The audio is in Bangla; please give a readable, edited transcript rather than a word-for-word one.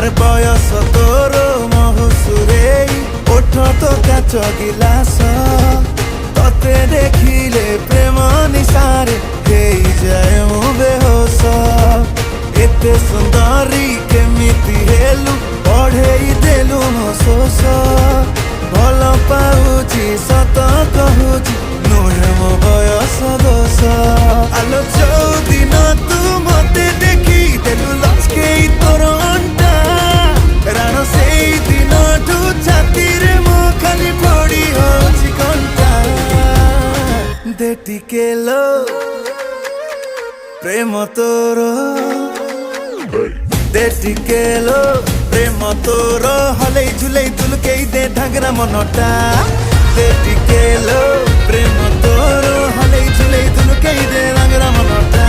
আর বয়স তোর মহুসুরে ওঠ তো কাচ গিলাস ততে দেখিলে প্রেম নিশারে হেই যায় মু বেহোস এতে সুন্দরী কেমিতি হেলু বঢ়েই দেলু ମୋ ଶୋଷ ଭଲ ପାଉଛି ସତ କହୁଛି ନୁହେଁ ମୋ ବୟସ ଦୋଷ ଆଲୋ ଯୋଉଦିନ ତୁ ମତେ ଦେଖିଦେଲୁ ଲଚକେଇ ତୋର ଅଣ୍ଟା ରାଣ ସେଇ ଦିନଠୁ ଛାତିରେ ମୋ ଖାଲି ପୋଡ଼ି ହଉଛି କଣ୍ଟା ଦେ ଟିକେ ଲୋ ପ୍ରେମ ତୋର দে টিকে লো প্রেম তোর হলেই ঝুলেই তুলকেই দে ঢাগরা মনটা দে টিকে লো প্রেম তোর হলেই ঝুলেই তুলকেই দে ঢাগরা মনটা